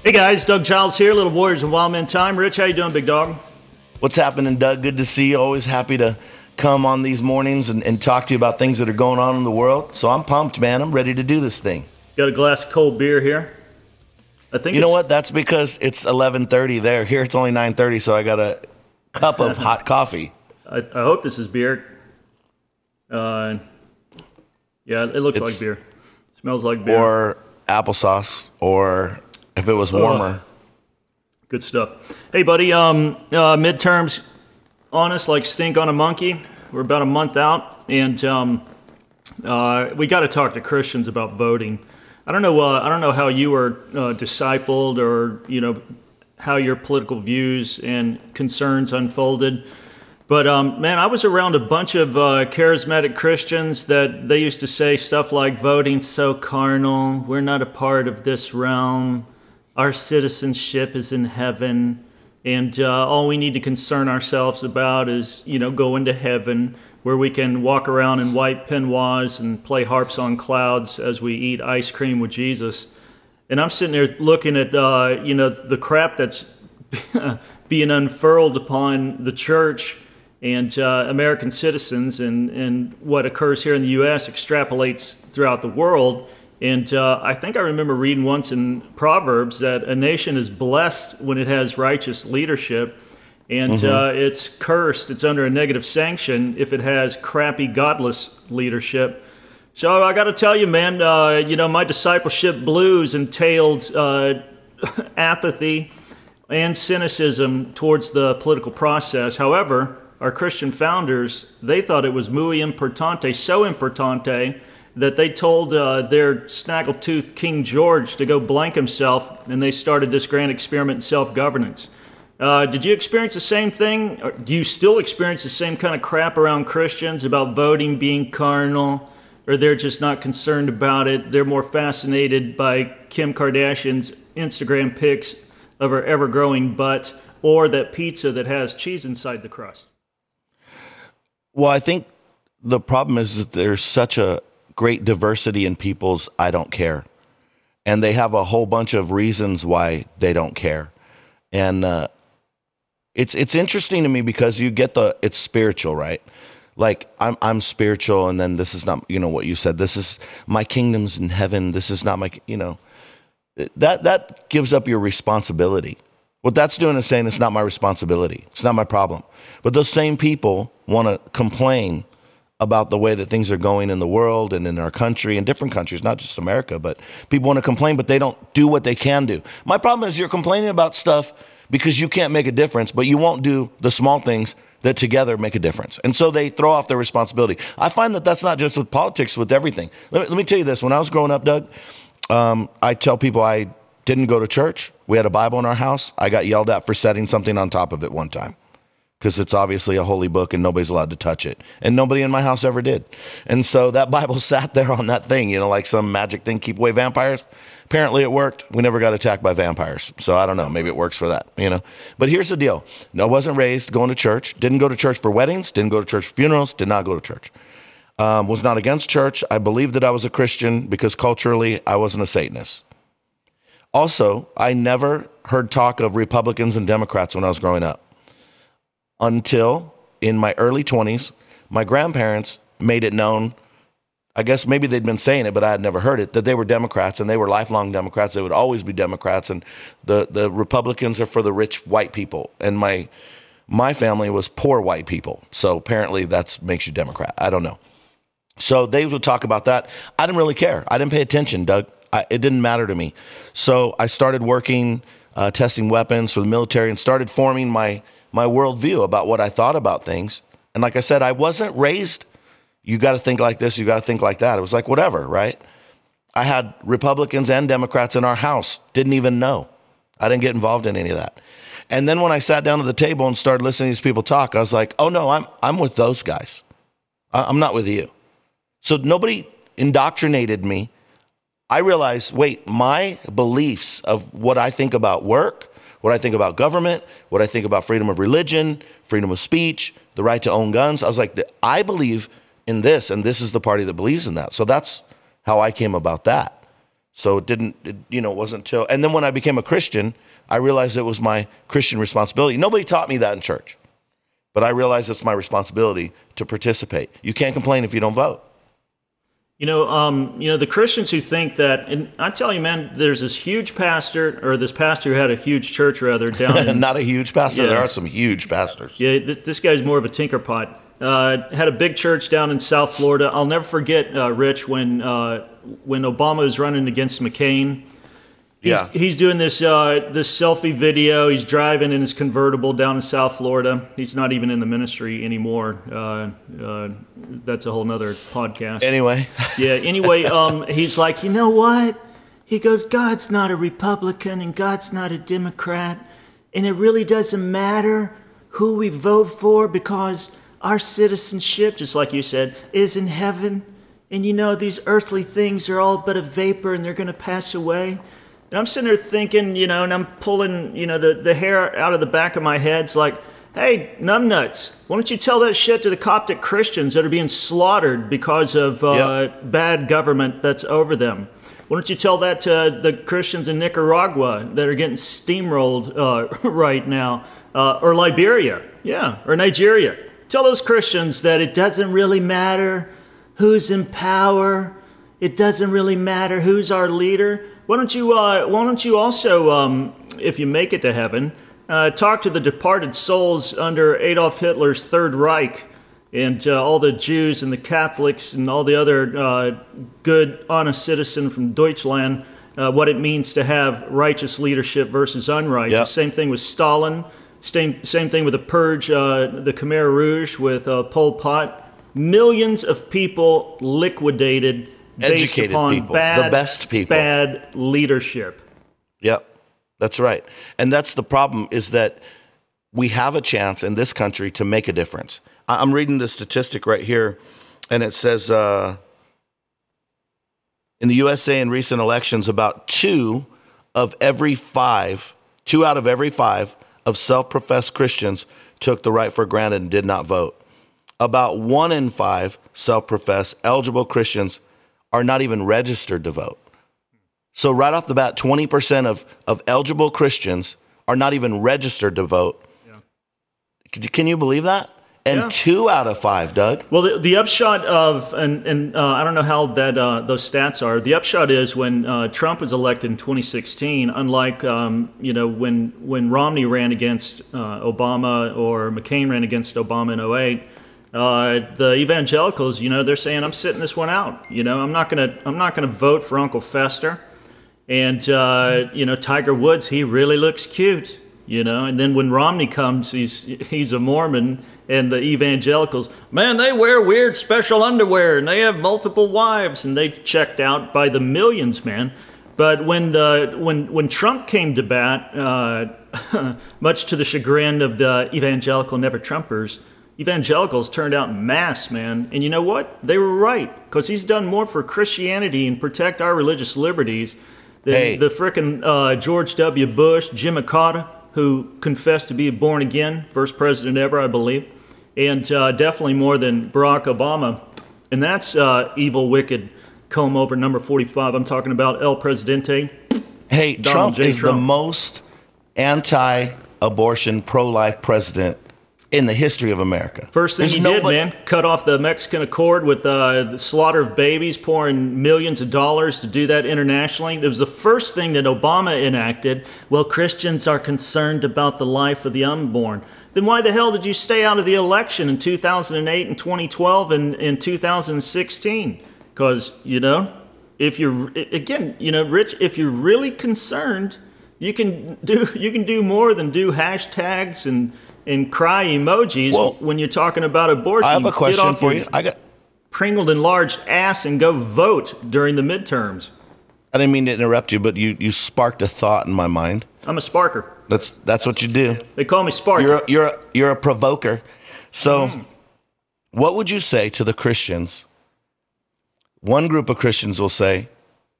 Hey guys, Doug Giles here, little Warriors and Wildmen time. Rich, how you doing, big dog? What's happening, Doug? Good to see you. Always happy to come on these mornings and talk to you about things that are going on in the world. So I'm pumped, man. I'm ready to do this thing. Got a glass of cold beer here. I think you know what? That's because it's 11:30 there. Here it's only 9:30, so I got a cup of hot coffee. I hope this is beer. Yeah, it looks like beer. Smells like beer. Or applesauce, or if it was warmer. Good stuff. Hey, buddy, midterms on us like stink on a monkey. We're about a month out, and we got to talk to Christians about voting. I don't know how you were discipled, or how your political views and concerns unfolded. But man, I was around a bunch of charismatic Christians that they used to say stuff like, voting's so carnal, we're not a part of this realm, our citizenship is in heaven, and all we need to concern ourselves about is, going to heaven, where we can walk around in white peignoirs and play harps on clouds as we eat ice cream with Jesus. And I'm sitting there looking at, the crap that's being unfurled upon the church and American citizens, and what occurs here in the U.S. extrapolates throughout the world. And I think I remember reading once in Proverbs that a nation is blessed when it has righteous leadership, and it's cursed, it's under a negative sanction if it has crappy, godless leadership. So I got to tell you, man, my discipleship blues entailed apathy and cynicism towards the political process. However, our Christian founders, they thought it was muy importante, so importante, that they told their snaggletooth King George to go blank himself, and they started this grand experiment in self-governance. Did you experience the same thing? Or do you still experience the same kind of crap around Christians about voting being carnal, or they're just not concerned about it? They're more fascinated by Kim Kardashian's Instagram pics of her ever-growing butt, or that pizza that has cheese inside the crust? Well, I think the problem is that there's such a great diversity in people's I don't care. And they have a whole bunch of reasons why they don't care. And it's interesting to me because you get it's spiritual, right? Like I'm spiritual, and then this is not, what you said, this is my kingdom's in heaven. This is not my, that gives up your responsibility. What that's doing is saying it's not my responsibility. It's not my problem. But those same people want to complain about the way that things are going in the world and in our country and different countries, not just America, but people want to complain, but they don't do what they can do. My problem is you're complaining about stuff because you can't make a difference, but you won't do the small things that together make a difference. And so they throw off their responsibility. I find that that's not just with politics, with everything. Let me tell you this. When I was growing up, Doug, I tell people I didn't go to church. We had a Bible in our house. I got yelled at for setting something on top of it one time because it's obviously a holy book and nobody's allowed to touch it. And nobody in my house ever did. And so that Bible sat there on that thing, like some magic thing, keep away vampires. Apparently it worked. We never got attacked by vampires. So I don't know. Maybe it works for that, But here's the deal. No, I wasn't raised going to church. Didn't go to church for weddings. Didn't go to church for funerals. Did not go to church. Was not against church. I believed that I was a Christian because culturally I wasn't a Satanist. Also, I never heard talk of Republicans and Democrats when I was growing up until in my early 20s, my grandparents made it known, I guess maybe they'd been saying it, but I had never heard it, that they were Democrats, and they were lifelong Democrats. They would always be Democrats, and the Republicans are for the rich white people. And my family was poor white people. So apparently that makes you Democrat. I don't know. So they would talk about that. I didn't really care. I didn't pay attention, Doug. It didn't matter to me. So I started working, testing weapons for the military, and started forming my worldview about what I thought about things. And like I said, I wasn't raised, you got to think like this, you got to think like that. It was like, whatever, right? I had Republicans and Democrats in our house, didn't even know. I didn't get involved in any of that. And then when I sat down at the table and started listening to these people talk, I was like, oh no, I'm with those guys. I'm not with you. So nobody indoctrinated me. I realized, wait, my beliefs of what I think about work, what I think about government, what I think about freedom of religion, freedom of speech, the right to own guns. I was like, I believe in this, and this is the party that believes in that. So that's how I came about that. So it wasn't till, and then when I became a Christian, I realized it was my Christian responsibility. Nobody taught me that in church, but I realized it's my responsibility to participate. You can't complain if you don't vote. The Christians who think that, and I tell you, man, there's this huge pastor, or this pastor who had a huge church, rather, down in... Not a huge pastor. Yeah. There are some huge pastors. Yeah, this guy's more of a tinkerpot. Had a big church down in South Florida. I'll never forget, Rich, when Obama was running against McCain. He's doing this selfie video. He's driving in his convertible down in South Florida. He's not even in the ministry anymore. That's a whole nother podcast. Anyway. He's like, you know what? He goes, God's not a Republican and God's not a Democrat. And it really doesn't matter who we vote for because our citizenship, just like you said, is in heaven. And these earthly things are all but a vapor and they're going to pass away. And I'm sitting there thinking, and I'm pulling, the hair out of the back of my head. It's like, hey, numbnuts, why don't you tell that shit to the Coptic Christians that are being slaughtered because of bad government that's over them? Why don't you tell that to the Christians in Nicaragua that are getting steamrolled right now? Or Liberia, or Nigeria. Tell those Christians that it doesn't really matter who's in power. It doesn't really matter who's our leader. Why don't you also, if you make it to heaven, talk to the departed souls under Adolf Hitler's Third Reich and all the Jews and the Catholics and all the other good, honest citizen from Deutschland, what it means to have righteous leadership versus unrighteous. Yep. Same thing with Stalin. Same thing with the Purge, the Khmer Rouge with Pol Pot. Millions of people liquidated based upon people, the best people, bad leadership. Yep, that's right. And that's the problem, is that we have a chance in this country to make a difference. I'm reading this statistic right here, and it says in the USA in recent elections, about 2 out of every 5 of self-professed Christians took the right for granted and did not vote. About 1 in 5 self-professed eligible Christians are not even registered to vote. So right off the bat, 20% of eligible Christians are not even registered to vote. Yeah. Can you believe that? And 2 out of 5, Doug. Well, the upshot of, and I don't know how that those stats are. The upshot is when Trump was elected in 2016, unlike when Romney ran against Obama or McCain ran against Obama in 2008. The evangelicals, they're saying, I'm sitting this one out. I'm not gonna vote for Uncle Fester. And Tiger Woods, he really looks cute. And then when Romney comes, he's a Mormon, and the evangelicals, man, they wear weird special underwear and they have multiple wives, and they checked out by the millions, man. But when Trump came to bat, much to the chagrin of the evangelical never-Trumpers, evangelicals turned out en masse, man. And you know what? They were right, because he's done more for Christianity and protect our religious liberties than the frickin' George W. Bush, Jim Acosta, who confessed to be born again, first president ever, I believe, and definitely more than Barack Obama. And that's evil, wicked, comb over number 45. I'm talking about El Presidente. Hey, Trump is the most anti-abortion, pro-life president in the history of America. First thing he did, man, cut off the Mexican Accord with the slaughter of babies, pouring millions of dollars to do that internationally. It was the first thing that Obama enacted. Well, Christians are concerned about the life of the unborn. Then why the hell did you stay out of the election in 2008 and 2012 and in 2016? Because, if you're, again, Rich, if you're really concerned, you can do more than do hashtags and cry emojis when you're talking about abortion. I have a question for you. I got pringled enlarged ass and go vote during the midterms. I didn't mean to interrupt you, but you sparked a thought in my mind. I'm a sparker. That's what you do. They call me Sparker. You're a provoker. So, what would you say to the Christians? One group of Christians will say,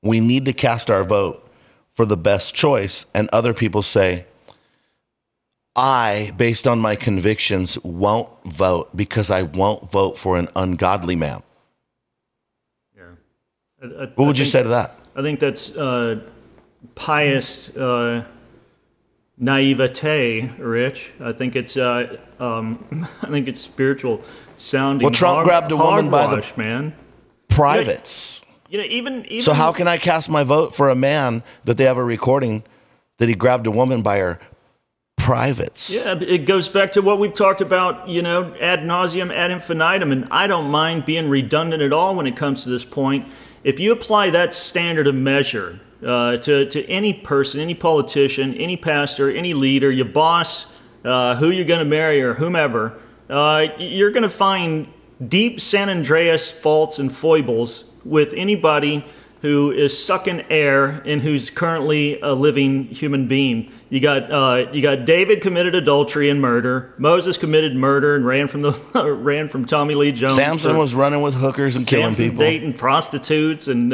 we need to cast our vote for the best choice, and other people say, I, based on my convictions, won't vote because I won't vote for an ungodly man. Yeah. What would you say to that? I think that's pious naivete, Rich. I think it's spiritual sounding. Well, Trump grabbed a woman by the man. privates. Even So how can I cast my vote for a man that they have a recording that he grabbed a woman by her privates? Yeah, it goes back to what we've talked about, ad nauseum, ad infinitum, and I don't mind being redundant at all when it comes to this point. If you apply that standard of measure to any person, any politician, any pastor, any leader, your boss, who you're going to marry or whomever, you're going to find deep San Andreas faults and foibles with anybody who is sucking air and who's currently a living human being. You got David committed adultery and murder. Moses committed murder and ran from Tommy Lee Jones. Samson was running with hookers and killing people. Dating prostitutes, and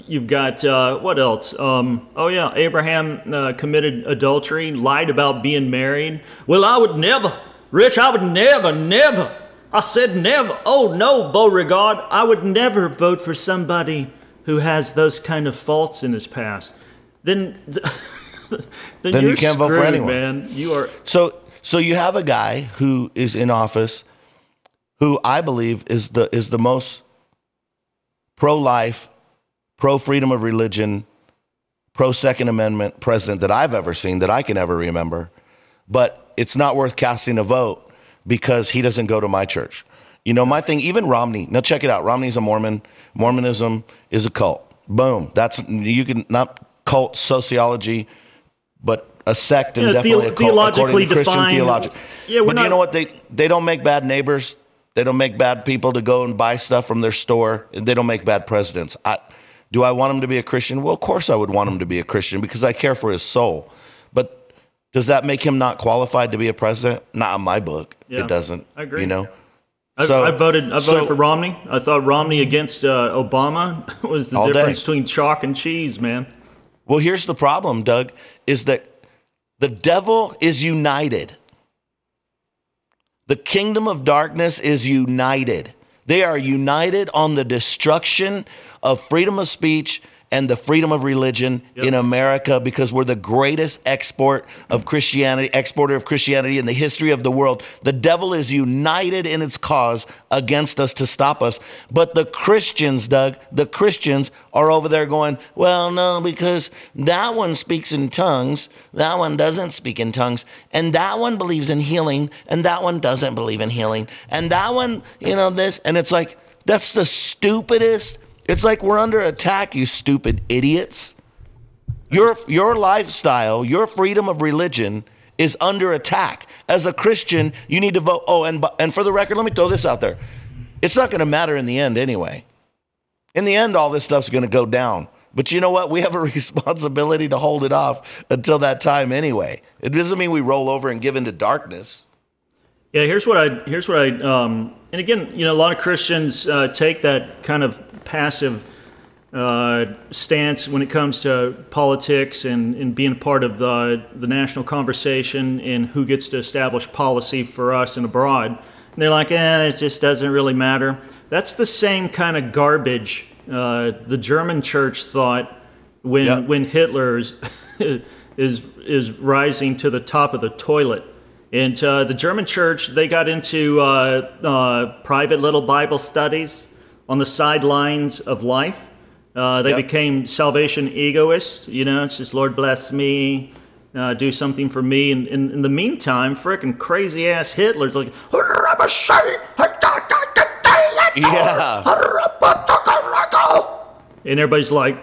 you've got what else? Abraham committed adultery, lied about being married. Well, I would never, Rich. I would never. I said never. Oh no, Beauregard. I would never vote for somebody who has those kind of faults in his past. Then you're you can't vote for anyone, man. You are. So you have a guy who is in office, who I believe is the most pro-life, pro-freedom of religion, pro-Second Amendment president that I've ever seen, that I can ever remember. But it's not worth casting a vote because he doesn't go to my church. My thing, even Romney, now check it out. Romney's a Mormon. Mormonism is a cult. Boom. You can not cult sociology, but a sect and definitely a cult according to Christian theology. Yeah, but you know what? They don't make bad neighbors. They don't make bad people to go and buy stuff from their store. They don't make bad presidents. Do I want him to be a Christian? Well, of course I would want him to be a Christian because I care for his soul. But does that make him not qualified to be a president? Not in my book. Yeah, it doesn't. I agree. So, I voted for Romney. I thought Romney against Obama was the difference between chalk and cheese, man. Well, here's the problem, Doug, is that the devil is united. The kingdom of darkness is united. They are united on the destruction of freedom of speech and the freedom of religion in America, because we're the greatest exporter of Christianity in the history of the world. The devil is united in its cause against us to stop us. But the Christians, Doug, the Christians are over there going, well, no, because that one speaks in tongues, that one doesn't speak in tongues, and that one believes in healing, and that one doesn't believe in healing, and that one, this, and it's like, that's the stupidest. It's like we're under attack, you stupid idiots. Your lifestyle, your freedom of religion is under attack. As a Christian, you need to vote. Oh, and for the record, let me throw this out there. It's not going to matter in the end anyway. In the end, all this stuff's going to go down. But you know what? We have a responsibility to hold it off until that time anyway. It doesn't mean we roll over and give into darkness. Yeah, here's what I and again, a lot of Christians take that kind of passive stance when it comes to politics and being part of the national conversation and who gets to establish policy for us and abroad. And they're like, it just doesn't really matter. That's the same kind of garbage the German church thought when Hitler is rising to the top of the toilet. And the German church, they got into private little Bible studies on the sidelines of life. They became salvation egoists. It's just, Lord bless me, do something for me. And in the meantime, frickin' crazy-ass Hitler's like, yeah. And everybody's like,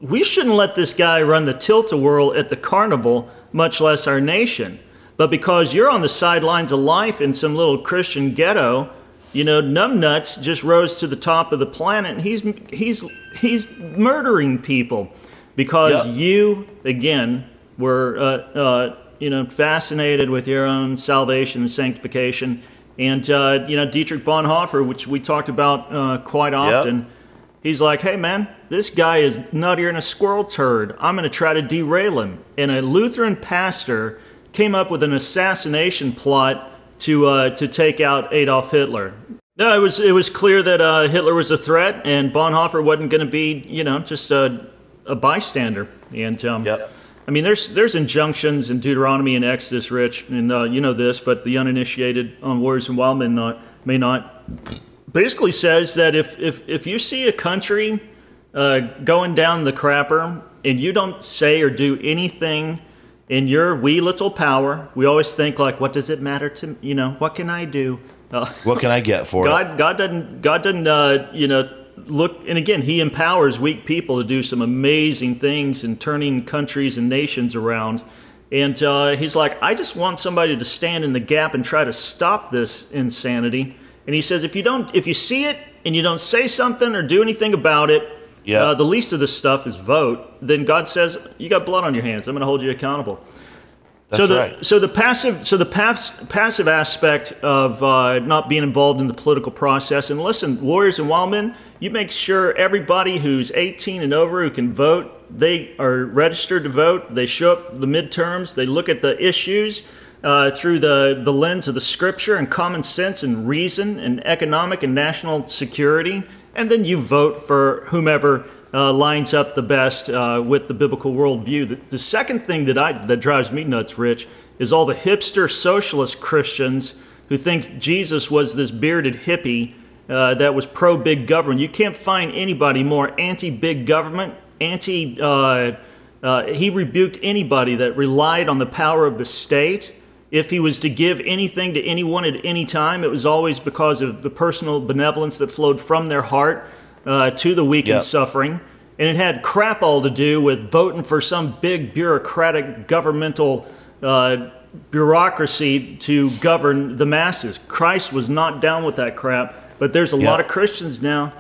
we shouldn't let this guy run the tilt-a-whirl at the carnival, much less our nation. But because you're on the sidelines of life in some little Christian ghetto, numbnuts just rose to the top of the planet, and he's murdering people because you, again, were fascinated with your own salvation and sanctification. And Dietrich Bonhoeffer, which we talked about quite often, he's like, hey man, this guy is nuttier than a squirrel turd. I'm going to try to derail him. And a Lutheran pastor came up with an assassination plot to take out Adolf Hitler. No, it was clear that Hitler was a threat, and Bonhoeffer wasn't going to be, just a bystander. And Yep. I mean, there's injunctions in Deuteronomy and Exodus, Rich, and you know this, but the uninitiated on Warriors and Wildmen may not. Basically says that if you see a country going down the crapper and you don't say or do anything in your wee little power, we always think like, what does it matter to what can I do? What can I get for it? God doesn't look, and again, he empowers weak people to do some amazing things in turning countries and nations around. And he's like, I just want somebody to stand in the gap and try to stop this insanity. And he says, if you see it and you don't say something or do anything about it, the least of this stuff is vote. Then God says, you got blood on your hands. I'm going to hold you accountable. That's right. So the passive aspect of not being involved in the political process. And listen, Warriors and Wildmen, you make sure everybody who's 18 and over who can vote, they are registered to vote. They show up the midterms. They look at the issues through the lens of the scripture and common sense and reason and economic and national security. And then you vote for whomever lines up the best with the biblical worldview. The second thing that drives me nuts, Rich, is all the hipster socialist Christians who think Jesus was this bearded hippie that was pro-big government. You can't find anybody more anti-big government, he rebuked anybody that relied on the power of the state. If he was to give anything to anyone at any time, it was always because of the personal benevolence that flowed from their heart to the weak and suffering. And it had crap all to do with voting for some big bureaucratic governmental bureaucracy to govern the masses. Christ was not down with that crap. But there's a lot of Christians now,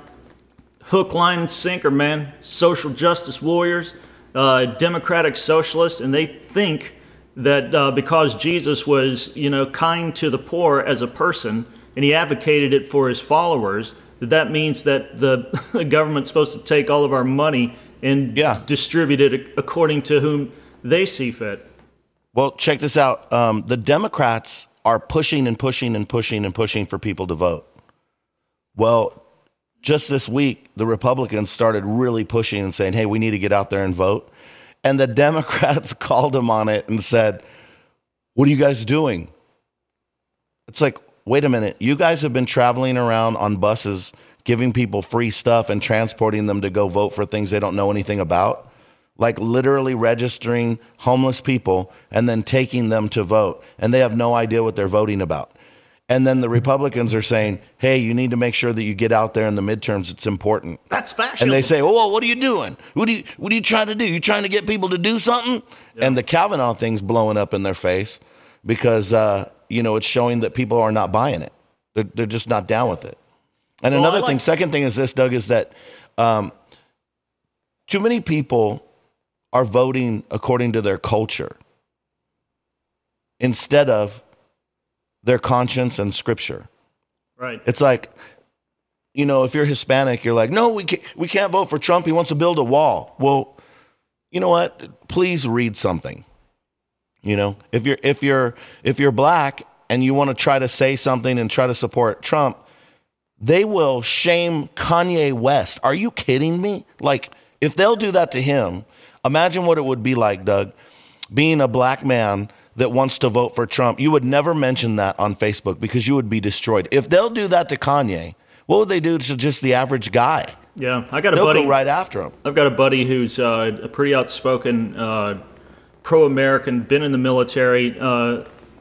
hook, line, and sinker, man, social justice warriors, democratic socialists, and they think that because Jesus was, kind to the poor as a person, and he advocated it for his followers, that means that the government's supposed to take all of our money and distribute it according to whom they see fit. Well, check this out. The Democrats are pushing and pushing and pushing and pushing for people to vote. Well, just this week, the Republicans started really pushing and saying, hey, we need to get out there and vote. And the Democrats called them on it and said, what are you guys doing? It's like, wait a minute. You guys have been traveling around on buses, giving people free stuff and transporting them to go vote for things they don't know anything about. Like literally registering homeless people and then taking them to vote. And they have no idea what they're voting about. And then the Republicans are saying, hey, you need to make sure that you get out there in the midterms. It's important. That's fashion. And they say, oh, well, what are you doing? What are you trying to do? You trying to get people to do something? Yeah. And the Kavanaugh thing's blowing up in their face because, it's showing that people are not buying it. They're just not down with it. And another thing, second thing is this, Doug, is that too many people are voting according to their culture instead of their conscience and scripture. Right. It's like, if you're Hispanic, you're like, no, we can't vote for Trump. He wants to build a wall. Well, you know what? Please read something. If you're black and you want to try to say something and try to support Trump, they will shame Kanye West. Are you kidding me? Like, if they'll do that to him, imagine what it would be like, Doug, being a black man that wants to vote for Trump. You would never mention that on Facebook because you would be destroyed. If they'll do that to Kanye, what would they do to just the average guy? Yeah, I got a buddy. They'll go right after him. I've got a buddy who's a pretty outspoken pro-American, been in the military,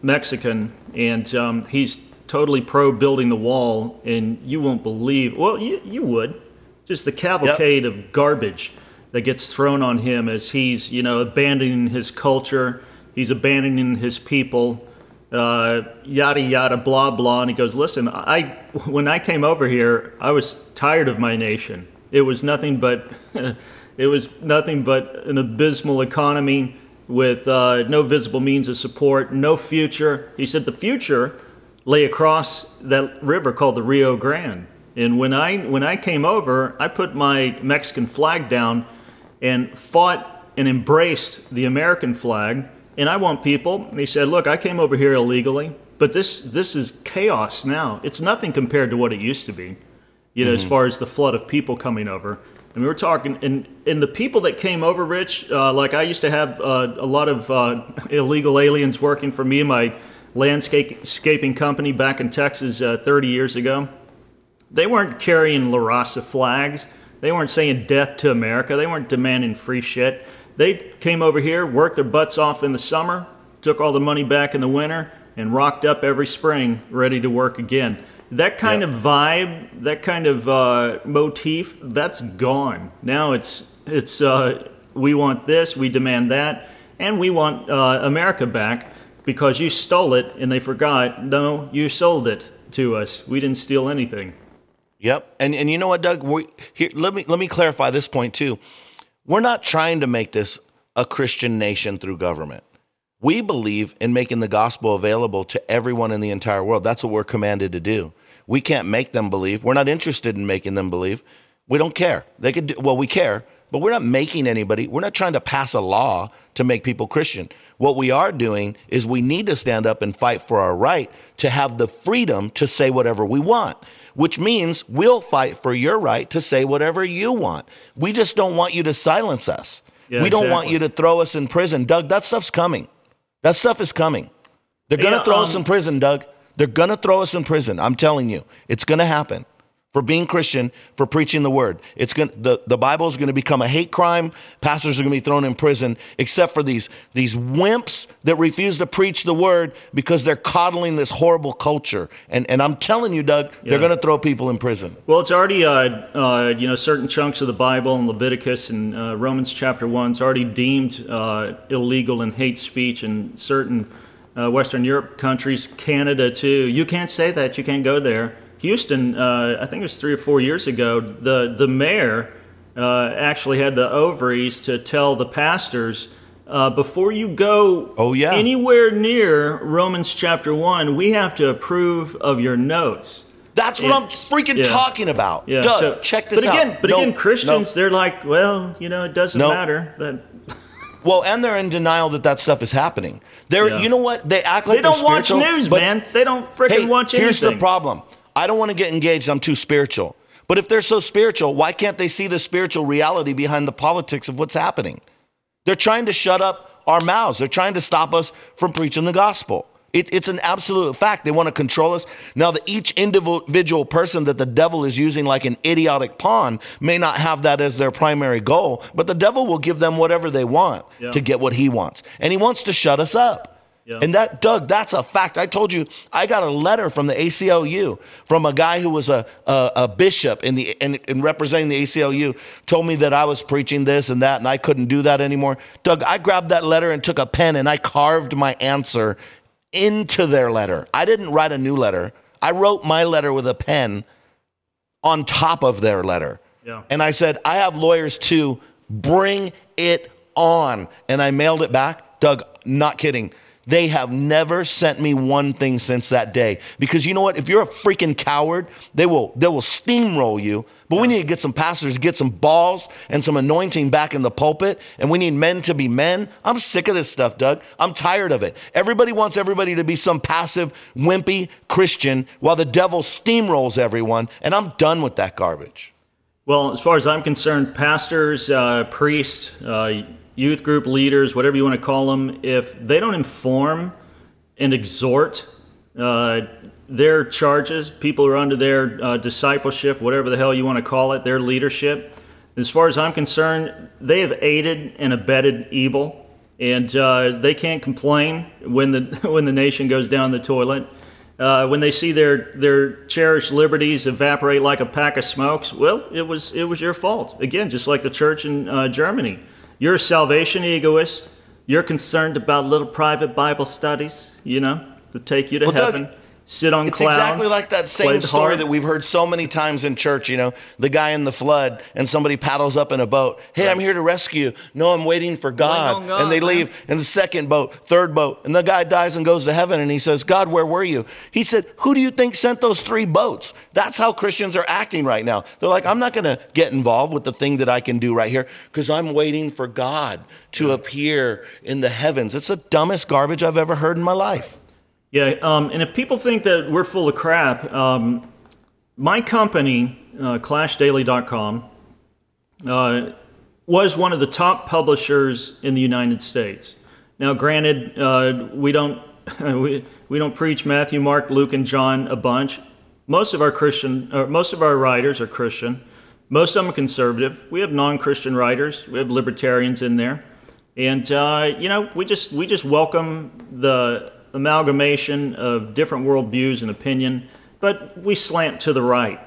Mexican, and he's totally pro-building the wall, and you won't believe, well, you would, just the cavalcade of garbage that gets thrown on him as he's, abandoning his culture, he's abandoning his people, yada, yada, blah, blah. And he goes, listen, when I came over here, I was tired of my nation. It was nothing but an abysmal economy with no visible means of support, no future. He said the future lay across that river called the Rio Grande. And when I came over, I put my Mexican flag down and fought and embraced the American flag. And I want people, he said, look, I came over here illegally. But this is chaos now. It's nothing compared to what it used to be, as far as the flood of people coming over. And we were talking, and the people that came over, Rich, like I used to have a lot of illegal aliens working for me and my landscaping company back in Texas 30 years ago. They weren't carrying La Raza flags. They weren't saying death to America. They weren't demanding free shit. They came over here, worked their butts off in the summer, took all the money back in the winter, and rocked up every spring ready to work again. That kind of vibe, that kind of motif, that's gone. Now it's we want this, we demand that, and we want America back because you stole it and they forgot, no, you sold it to us. We didn't steal anything. Yep. And you know what, Doug? Here, let me clarify this point too. We're not trying to make this a Christian nation through government. We believe in making the gospel available to everyone in the entire world. That's what we're commanded to do. We can't make them believe. We're not interested in making them believe. We don't care. They could do, well, we care, but we're not making anybody. We're not trying to pass a law to make people Christian. What we are doing is we need to stand up and fight for our right to have the freedom to say whatever we want, which means we'll fight for your right to say whatever you want. We just don't want you to silence us. Yeah, we don't want you to throw us in prison. Doug, that stuff's coming. That stuff is coming. They're going to throw us in prison, Doug. They're going to throw us in prison. I'm telling you, it's going to happen. For being Christian, for preaching the word. The Bible is going to become a hate crime. Pastors are going to be thrown in prison, except for these wimps that refuse to preach the word because they're coddling this horrible culture. And I'm telling you, Doug, they're going to throw people in prison. Well, it's already, certain chunks of the Bible in Leviticus and Romans chapter 1 is already deemed illegal and hate speech in certain Western Europe countries, Canada too. You can't say that. You can't go there. Houston, I think it was 3 or 4 years ago, the mayor actually had the ovaries to tell the pastors, before you go anywhere near Romans chapter 1, we have to approve of your notes. That's what I'm freaking talking about. Yeah. Doug, check this out. But again, Christians, they're like, well, it doesn't matter. Well, and they're in denial that stuff is happening. You know what? They act like they're spiritual. They don't watch news, man. They don't freaking watch anything. Here's the problem. I don't want to get engaged. I'm too spiritual. But if they're so spiritual, why can't they see the spiritual reality behind the politics of what's happening? They're trying to shut up our mouths. They're trying to stop us from preaching the gospel. It's an absolute fact. They want to control us. Now, each individual person that the devil is using like an idiotic pawn may not have that as their primary goal, but the devil will give them whatever they want to get what he wants. And he wants to shut us up. Yeah. And Doug, that's a fact. I told you, I got a letter from the ACLU from a guy who was a bishop in representing the ACLU, told me that I was preaching this and that, and I couldn't do that anymore. Doug, I grabbed that letter and took a pen and I carved my answer into their letter. I didn't write a new letter. I wrote my letter with a pen on top of their letter. Yeah. And I said, I have lawyers too. Bring it on. And I mailed it back. Doug, not kidding. They have never sent me one thing since that day. Because you know what? If you're a freaking coward, they will steamroll you. But we need to get some pastors, get some balls and some anointing back in the pulpit. And we need men to be men. I'm sick of this stuff, Doug. I'm tired of it. Everybody wants everybody to be some passive, wimpy Christian while the devil steamrolls everyone. And I'm done with that garbage. Well, as far as I'm concerned, pastors, priests, youth group leaders, whatever you want to call them, if they don't inform and exhort their charges, people who are under their discipleship, whatever the hell you want to call it, their leadership, as far as I'm concerned, they have aided and abetted evil, and they can't complain when the nation goes down the toilet. When they see their cherished liberties evaporate like a pack of smokes, well, it was your fault. Again, just like the church in Germany. You're a salvation egoist. You're concerned about little private Bible studies, to take you to heaven. Doug, sit on clouds. It's exactly like that same story that we've heard so many times in church, the guy in the flood and somebody paddles up in a boat. Hey, I'm here to rescue you. No, I'm waiting for God. And they leave in the second boat, third boat, and the guy dies and goes to heaven and he says, God, where were you? He said, who do you think sent those 3 boats? That's how Christians are acting right now. They're like, I'm not going to get involved with the thing that I can do right here because I'm waiting for God to appear in the heavens. It's the dumbest garbage I've ever heard in my life. Yeah, and if people think that we're full of crap, my company, ClashDaily.com, was one of the top publishers in the United States. Now, granted, we don't we don't preach Matthew, Mark, Luke, and John a bunch. Most of our writers are Christian. Most of them are conservative. We have non-Christian writers. We have libertarians in there, and we just welcome the amalgamation of different worldviews and opinion, but we slant to the right.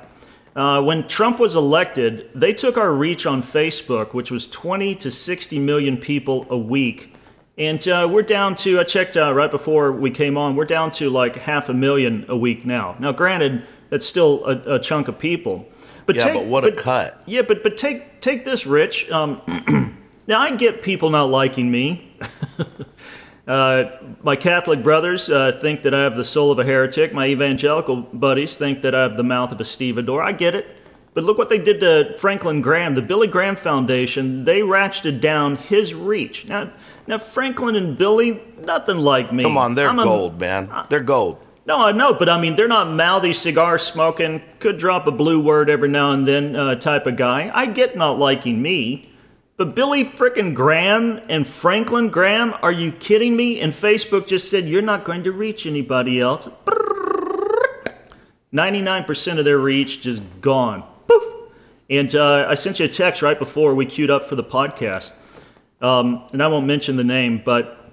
When Trump was elected, they took our reach on Facebook, which was 20 to 60 million people a week. And we're down to, I checked right before we came on, we're down to like 500,000 a week now. Now, granted, that's still a chunk of people. But a cut. Yeah, but take this, Rich. Now, I get people not liking me. My Catholic brothers think that I have the soul of a heretic. My evangelical buddies think that I have the mouth of a stevedore. I get it. But look what they did to Franklin Graham. The Billy Graham Foundation, they ratcheted down his reach. Now Franklin and Billy, nothing like me. Come on, they're gold, man. They're gold. No, I know, but I mean, they're not mouthy, cigar smoking, could drop a blue word every now and then type of guy. I get not liking me. But Billy frickin' Graham and Franklin Graham, are you kidding me? And Facebook just said, you're not going to reach anybody else. 99% of their reach just gone. Poof! And I sent you a text right before we queued up for the podcast. And I won't mention the name, but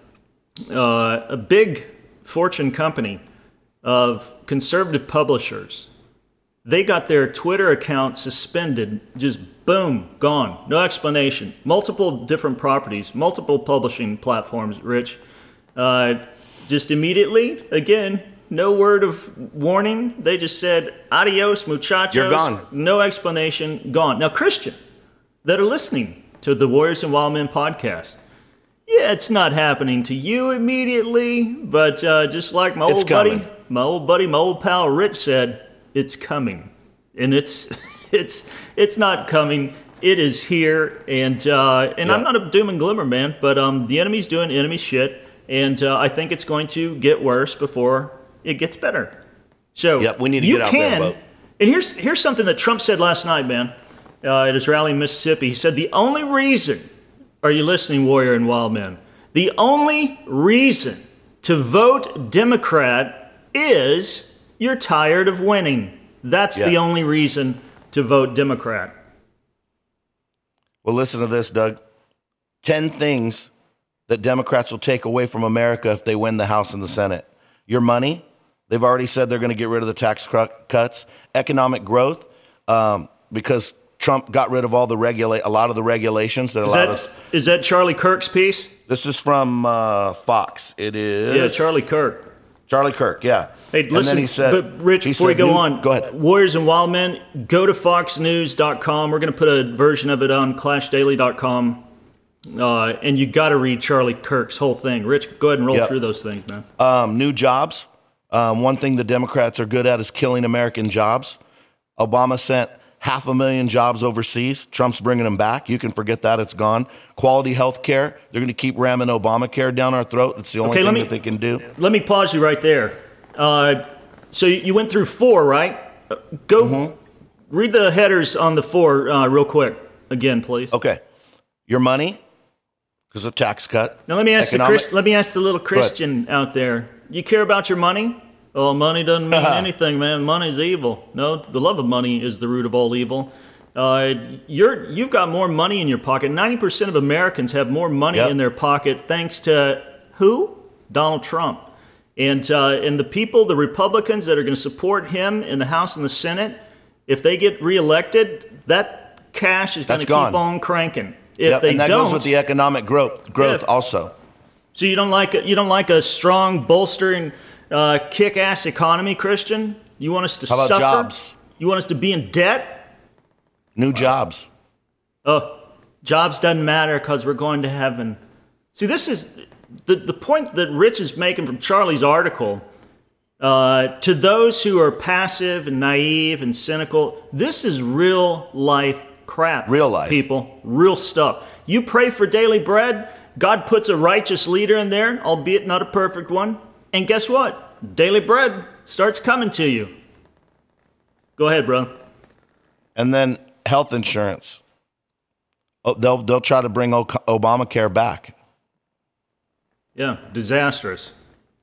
a big Fortune company of conservative publishers, they got their Twitter account suspended, just boom, gone. No explanation. Multiple different properties, multiple publishing platforms, Rich. Just immediately, again, no word of warning. They just said, adios, muchachos. You're gone. No explanation, gone. Now, Christian, that are listening to the Warriors and Wildmen podcast, yeah, it's not happening to you immediately, but just like my old pal Rich said, it's coming. And it's not coming. It is here. And I'm not a doom and glimmer man, but the enemy's doing enemy shit, and I think it's going to get worse before it gets better. So we need to get out there and vote. And here's something that Trump said last night, man, at his rally in Mississippi. He said, the only reason, are you listening, Warrior and Wildmen? The only reason to vote Democrat is you're tired of winning. That's the only reason to vote Democrat. Well, listen to this, Doug. 10 things that Democrats will take away from America if they win the House and the Senate. Your money. They've already said they're going to get rid of the tax cuts. Economic growth, because Trump got rid of a lot of the regulations that allowed us. Is that Charlie Kirk's piece? This is from Fox. It is. Yeah, Charlie Kirk. Charlie Kirk, yeah. Hey, listen, and then he said, but Rich, before we go on, go ahead. Warriors and Wildmen, go to foxnews.com. We're going to put a version of it on clashdaily.com. And you got to read Charlie Kirk's whole thing. Rich, go ahead and roll through those things, man. New jobs. One thing the Democrats are good at is killing American jobs. Obama sent 500,000 jobs overseas. Trump's bringing them back. You can forget that. It's gone. Quality health care. They're going to keep ramming Obamacare down our throat. It's the only thing that they can do. Let me pause you right there. So you went through 4, right? Go read the headers on the 4 real quick again, please. Okay. Your money, because of tax cut. Now let me ask the little Christian out there. You care about your money? Oh, money doesn't mean anything, man. Money's evil. No, the love of money is the root of all evil. You've got more money in your pocket. 90% of Americans have more money in their pocket thanks to who? Donald Trump. And the people, the Republicans that are going to support him in the House and the Senate, if they get reelected, that cash is going to keep on cranking. If they and that don't, goes with the economic growth also. So you don't like a strong, bolstering, kick-ass economy, Christian? You want us to suffer? How about jobs? You want us to be in debt? New jobs. Oh, jobs doesn't matter because we're going to heaven. See, this is the point that Rich is making from Charlie's article. To those who are passive and naive and cynical, this is real life crap. Real life. People. Real stuff. You pray for daily bread, God puts a righteous leader in there, albeit not a perfect one. And guess what? daily bread starts coming to you. Go ahead, bro. And then health insurance. Oh, they'll try to bring Obamacare back. Yeah, disastrous.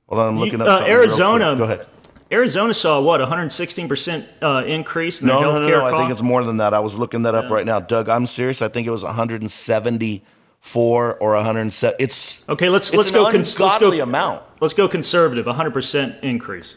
Hold on, I'm looking up something Arizona. Go ahead. Arizona saw what, 116% increase in their health care cost? I think it's more than that. I was looking that up right now, Doug. I'm serious. I think it was 174 or 107. It's okay. Let's go amount. Let's go conservative. 100% increase.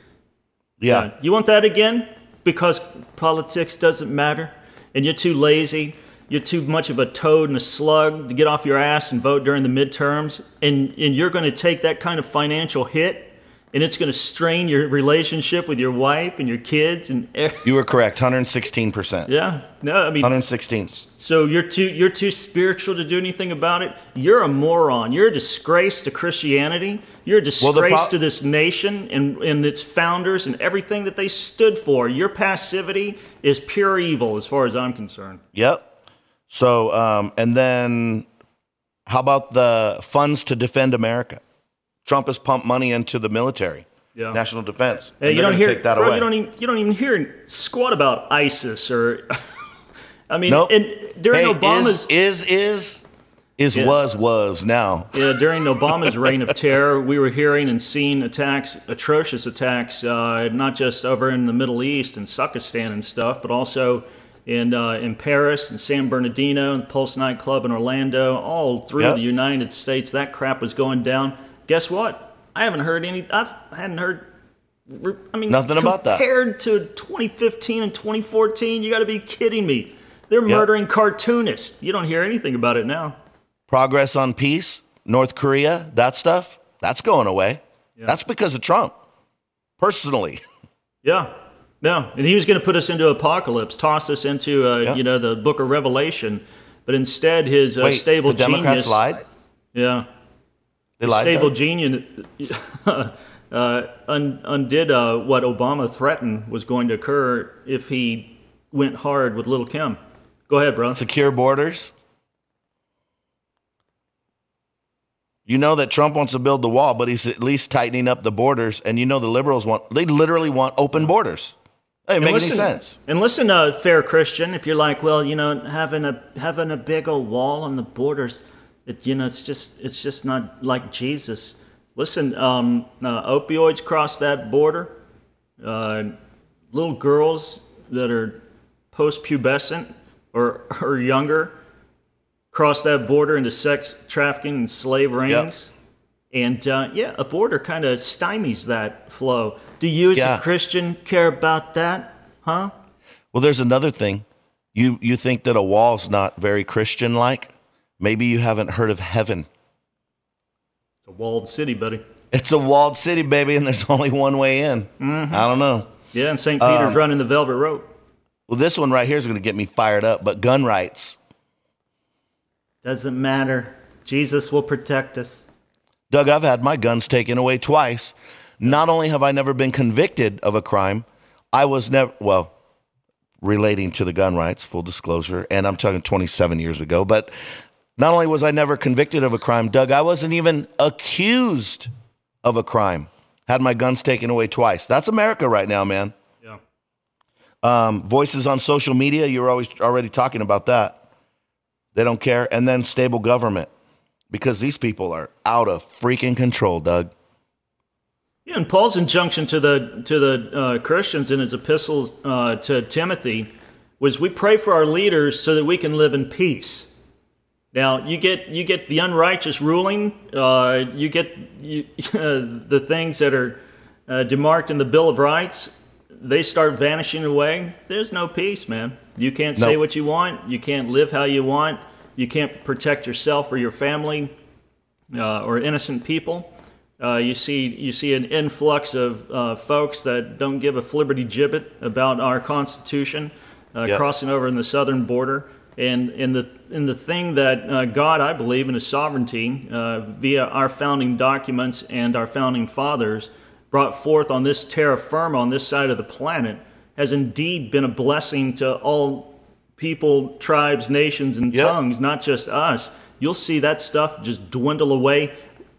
Yeah. You want that again? Because politics doesn't matter, and you're too lazy. You're too much of a toad and a slug to get off your ass and vote during the midterms, and you're going to take that kind of financial hit, and it's going to strain your relationship with your wife and your kids. And you were correct, 116%. Yeah, no, I mean 116. So you're too spiritual to do anything about it. You're a moron. You're a disgrace to Christianity. You're a disgrace to this nation and its founders and everything that they stood for. Your passivity is pure evil, as far as I'm concerned. Yep. So, and then how about the funds to defend America? Trump has pumped money into the military, national defense. Hey, you don't hear that away. You don't even hear squat about ISIS or, I mean, nope. and during Obama's was now. Yeah, during Obama's reign of terror, we were hearing and seeing attacks, atrocious attacks, not just over in the Middle East and Sukkistan and stuff, but also in Paris and San Bernardino, the Pulse nightclub in Orlando, all through the United States. That crap was going down. Guess what? I hadn't heard. I mean, nothing about that. Compared to 2015 and 2014, you got to be kidding me. They're murdering cartoonists. You don't hear anything about it now. Progress on peace, North Korea, that stuff, that's going away. Yeah. That's because of Trump, personally. Yeah. No, and he was going to put us into apocalypse, toss us into the Book of Revelation, but instead his stable the Democrats genius lied. Yeah, they lied. Stable genius undid what Obama threatened was going to occur if he went hard with Little Kim. Go ahead, bro. Secure borders. You know that Trump wants to build the wall, but he's at least tightening up the borders. And you know the liberals they literally want open borders. That doesn't make any sense. And listen, fair Christian, if you're like, well, having a big old wall on the borders, it's just not like Jesus. Listen, opioids cross that border. Little girls that are post-pubescent or younger cross that border into sex trafficking and slave rings. And, a border kind of stymies that flow. Do you as a Christian care about that, huh? Well, there's another thing. You think that a wall's not very Christian-like? Maybe you haven't heard of heaven. It's a walled city, buddy. It's a walled city, baby, and there's only one way in. Mm-hmm. I don't know. Yeah, and St. Peter's running the velvet rope. Well, this one right here is going to get me fired up, but gun rights. Doesn't matter. Jesus will protect us. Doug, I've had my guns taken away twice. Not only have I never been convicted of a crime, I was never, relating to the gun rights, full disclosure, and I'm talking 27 years ago, but not only was I never convicted of a crime, Doug, I wasn't even accused of a crime. Had my guns taken away twice. That's America right now, man. Yeah. Voices on social media, you're already talking about that. They don't care. And then stable government. Because these people are out of freaking control, Doug. Yeah, and Paul's injunction to the Christians in his epistles to Timothy was, we pray for our leaders so that we can live in peace. Now, you get the unrighteous ruling, you get the things that are demarked in the Bill of Rights, they start vanishing away. There's no peace, man. You can't say what you want. You can't live how you want. You can't protect yourself or your family or innocent people. You see an influx of folks that don't give a flibberty gibbet about our Constitution crossing over in the southern border. And in the thing that God, I believe, in His sovereignty, via our founding documents and our founding fathers, brought forth on this terra firma, on this side of the planet, has indeed been a blessing to all people, tribes, nations, and tongues, not just us. You'll see that stuff just dwindle away,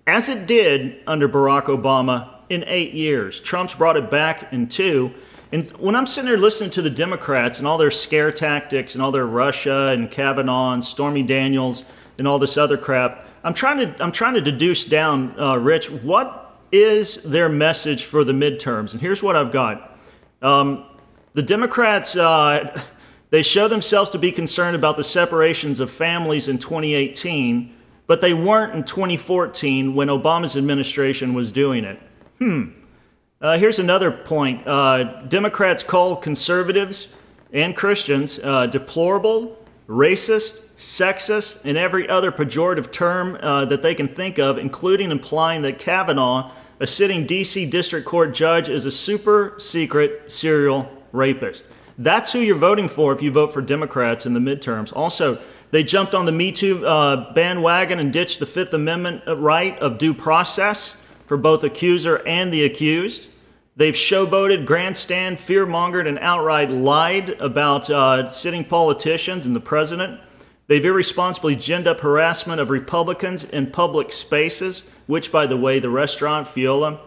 as it did under Barack Obama in 8 years. Trump's brought it back in 2. And when I'm sitting there listening to the Democrats and all their scare tactics and all their Russia and Kavanaugh and Stormy Daniels and all this other crap, I'm trying to deduce down, Rich, what is their message for the midterms? And here's what I've got. The Democrats, they show themselves to be concerned about the separations of families in 2018, but they weren't in 2014 when Obama's administration was doing it. Here's another point. Democrats call conservatives and Christians deplorable, racist, sexist, and every other pejorative term that they can think of, including implying that Kavanaugh, a sitting D.C. District Court judge, is a super secret serial rapist. That's who you're voting for if you vote for Democrats in the midterms. Also, they jumped on the Me Too bandwagon and ditched the Fifth Amendment right of due process for both accuser and the accused. They've showboated, grandstand, fear-mongered, and outright lied about sitting politicians and the president. They've irresponsibly ginned up harassment of Republicans in public spaces, which, by the way, the restaurant Fiola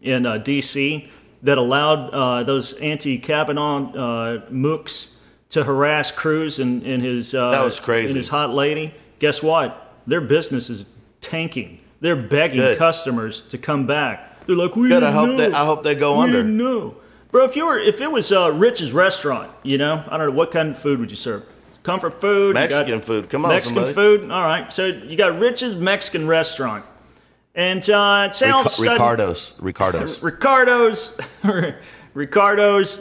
in D.C. that allowed those anti-Kavanaugh mooks to harass Cruz and his that was crazy. And his hot lady. Guess what? Their business is tanking. They're begging customers to come back. They're like, we didn't know. I hope they go under. We didn't know. Bro, if it was Rich's restaurant, I don't know, what kind of food would you serve? Comfort food? Mexican food. Come on, Mexican food? All right. So you got Rich's Mexican restaurant. And say all of a sudden... Ricardo's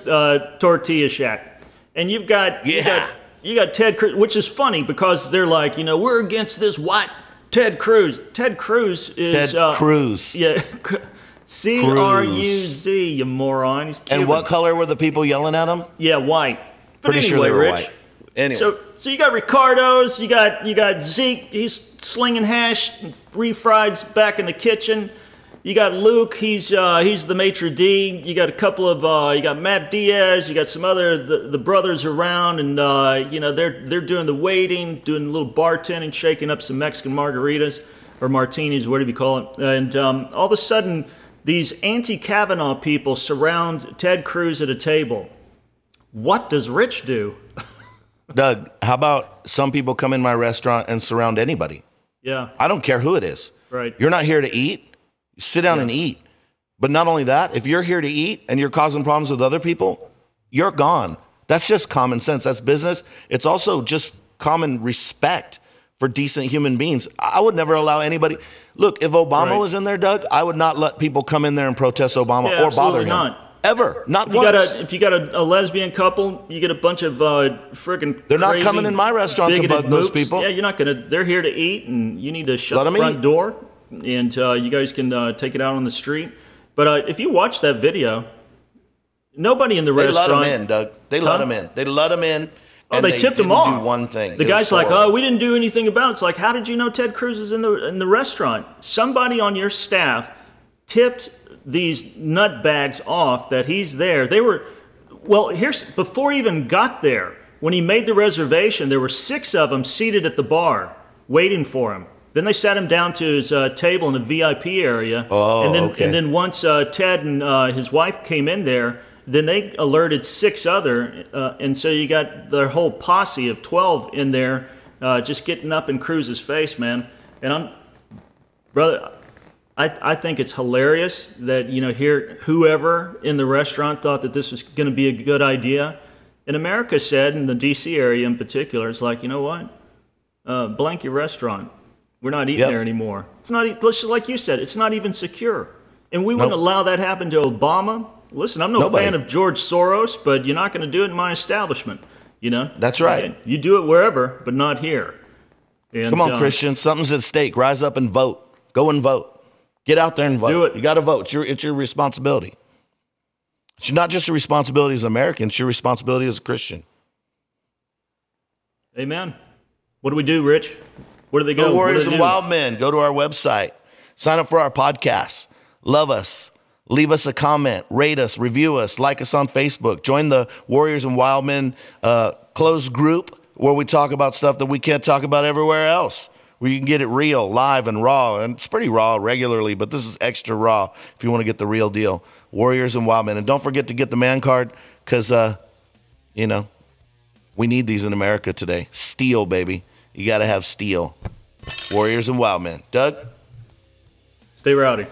Tortilla Shack. And you got Ted Cruz, which is funny because they're like, we're against this white Ted Cruz. Ted Cruz is... Ted Cruz. Yeah. C-R-U-Z, you moron. He's Cuban. And what color were the people yelling at him? Yeah, white. But Pretty anyway, sure they were Rich. white. Anyway. So you got Ricardo's, you got Zeke, he's slinging hash, refrieds back in the kitchen. You got Luke, he's the maitre d'. You got a couple of you got Matt Diaz, you got some other the brothers around, and they're doing the waiting, doing a little bartending, shaking up some Mexican margaritas or martinis, whatever you call it. And all of a sudden, these anti-Kavanaugh people surround Ted Cruz at a table. What does Rich do? Doug, how about some people come in my restaurant and surround anybody? Yeah. I don't care who it is. Right. You're not here to eat. You sit down and eat. But not only that, if you're here to eat and you're causing problems with other people, you're gone. That's just common sense. That's business. It's also just common respect for decent human beings. I would never allow anybody. Look, if Obama was in there, Doug, I would not let people come in there and protest Obama or bother him. Not. Ever. Not once. If you got a lesbian couple, you get a bunch of friggin' They're not coming in my restaurant to bug those people. Yeah, you're not gonna. They're here to eat, and you need to shut the front door, and you guys can take it out on the street. But if you watch that video, nobody in the restaurant. They let him in, Doug. They let him in. They let him in. And they tipped him off. Do one thing. The guy's like, "Oh, we didn't do anything about it." It's like, how did you know Ted Cruz is in the restaurant? Somebody on your staff tipped these nutbags off that he's there. They were, before he even got there, when he made the reservation, there were 6 of them seated at the bar waiting for him. Then they sat him down to his table in the VIP area. And then once Ted and his wife came in there, then they alerted 6 other, and so you got their whole posse of 12 in there just getting up in Cruz's face, man. And I think it's hilarious that, here whoever in the restaurant thought that this was going to be a good idea. And America said, in the D.C. area in particular, it's like, you know what? Blank your restaurant. We're not eating there anymore. It's not, just like you said, it's not even secure. And we wouldn't allow that happen to Obama. Listen, I'm no fan of George Soros, but you're not going to do it in my establishment. That's right. You do it wherever, but not here. And, come on, Christian. Something's at stake. Rise up and vote. Go and vote. Get out there and vote. Do it. You got to vote. It's your responsibility. It's not just a responsibility as an American. It's your responsibility as a Christian. Amen. What do we do, Rich? Where do they go? The Warriors and Wildmen. Go to our website. Sign up for our podcast. Love us. Leave us a comment. Rate us. Review us. Like us on Facebook. Join the Warriors and Wildmen closed group where we talk about stuff that we can't talk about everywhere else. where you can get it real, live, and raw. And it's pretty raw regularly, but this is extra raw if you want to get the real deal. Warriors and Wildmen. And don't forget to get the man card because, you know, we need these in America today. Steel, baby. You got to have steel. Warriors and Wildmen. Doug? Stay rowdy.